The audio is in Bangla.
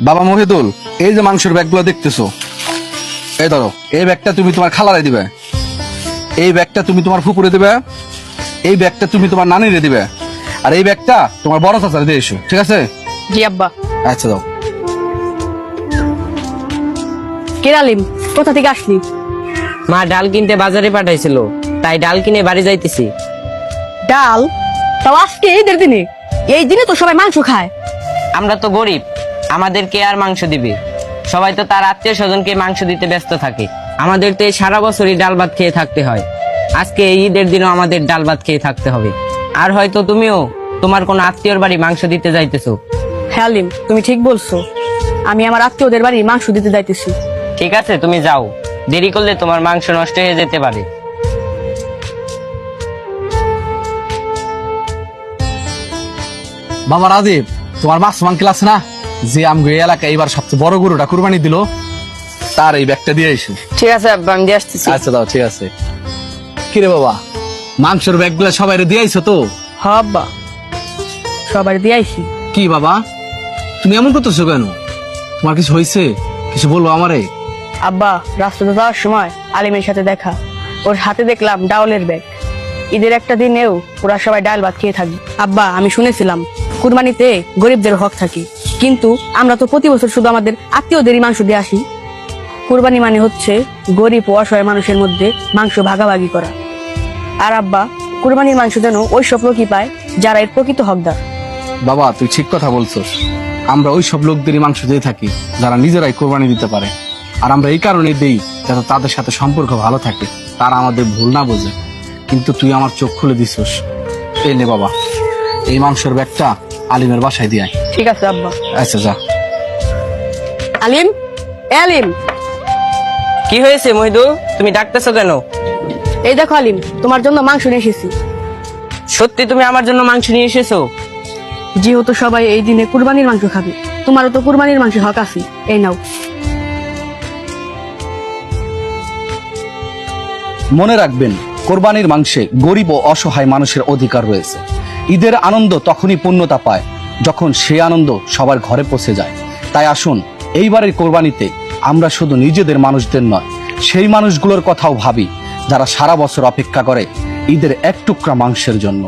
বাবা মহিদুল, এই যে মাংসের ব্যাগগুলো দেখতেছো, এই ধরো, এই ব্যাগটা তুমি তোমার খালারে দিবে, এই ব্যাগটা তুমি তোমার ফুপুরে দিবে, এই ব্যাগটা তুমি তোমার নানিরে দিবে, আর এই ব্যাগটা তোমার বড় চাচারে দিয়ে এসো, ঠিক আছে? জি আব্বা। আচ্ছা দাও। কে আলিম, কোথা থেকে আসলি? মা ডাল কিনতে বাজারে পাঠাইছিল, তাই ডাল কিনে বাড়ি যাইতেছি। ডাল? তাও আজকে ঈদের দিনে? এই দিনে তো সবাই মাংস খায়। আমরা তো গরিব, আমাদেরকে আর মাংস দিবে? সবাই তো তার আত্মীয় স্বজনকে মাংস দিতে ব্যস্ত থাকে। আমাদের তো এই সারা বছরই ডাল ভাত খেয়ে থাকতে হয়, আজকে এই ঈদের দিনও আমাদের ডাল ভাত খেয়ে থাকতে হবে। আর হয়তো তুমিও তোমার কোন আত্মীয়র বাড়ি মাংস দিতে যাইতেছো। হ্যাঁ আলিম, তুমি ঠিক বলছো। আমি আমার আত্মীয়দের বাড়ি মাংস দিতে যাইতেছি। ঠিক আছে, তুমি যাও, দেরি করলে তোমার মাংস নষ্ট হয়ে যেতে পারে। বাবা রাজীব, তোমার মাছ আঙ্কেল আছে না, যে আমগো এই এলাকায় এবার সবচেয়ে বড় গরুটা কুরবানি দিল, তার এই ব্যাগটা দিয়ে এসো। ঠিক আছে আব্বা, আমি দিয়ে আসতেছি। আচ্ছা দাও, ঠিক আছে। কিরে বাবা, মাংসের ব্যাগগুলা সবাই দিয়ে আইছো তো? হ্যাঁ আব্বা, সবার দিয়ে আইছি। কি বাবা, তুমি এমন করতেছো কেন? তোমার কিছু হয়েছে? কিছু বলবো আমারে? আব্বা, রাস্তাতে যাওয়ার সময় আলিমের সাথে দেখা, ওর হাতে দেখলাম ডাউলের ব্যাগ। ঈদের একটা দিনেও ওরা সবাই ডাল ভাত খেয়ে থাকবে। আব্বা, আমি শুনেছিলাম কুরবানিতে গরিবদের হক থাকে, কিন্তু আমরা তো প্রতি বছর শুধু আমাদের আত্মীয়দেরই মাংস দিয়ে আসি। কুরবানি মানে হচ্ছে গরিব ও অসহায় মানুষের মধ্যে মাংস ভাগাভাগি করা। আর আব্বা, কুরবানির মাংস যেন ওই সব লোকই পায় যারা এর প্রকৃত হকদার। বাবা, তুই ঠিক কথা বলছস। আমরা ওই সব লোকদেরই মাংস দিয়ে থাকি যারা নিজেরাই কোরবানি দিতে পারে, আর আমরা এই কারণে দেই যাতে তাদের সাথে সম্পর্ক ভালো থাকে, তারা আমাদের ভুল না বোঝে। কিন্তু তুই আমার চোখ খুলে দিছস। এই নে বাবা, এই মাংসের ব্যাগটা আলিমের বাসায় দিয়ে আয়। ঠিক আছে আব্বা। আচ্ছা যা। আলিম, এ আলিম, কি হয়েছে মহিদুল, তুমি ডাকতেছো কেন? এই দেখো আলিম, তোমার জন্য মাংস নিয়ে এসেছি। সত্যি তুমি আমার জন্য মাংস নিয়ে এসেছো? যেহেতু সবাই এই দিনে কুরবানির মাংস খাবে, তোমারও তো কুরবানির মাংস হক আছে, এই নাও। মনে রাখবেন, কোরবানির মাংসে গরিব ও অসহায় মানুষের অধিকার রয়েছে। ঈদের আনন্দ তখনই পূর্ণতা পায় যখন সেই আনন্দ সবার ঘরে পৌঁছে যায়। তাই আসুন, এইবারের কোরবানিতে আমরা শুধু নিজেদের মানুষদের নয়, সেই মানুষগুলোর কথাও ভাবি যারা সারা বছর অপেক্ষা করে ঈদের এক টুকরা মাংসের জন্য।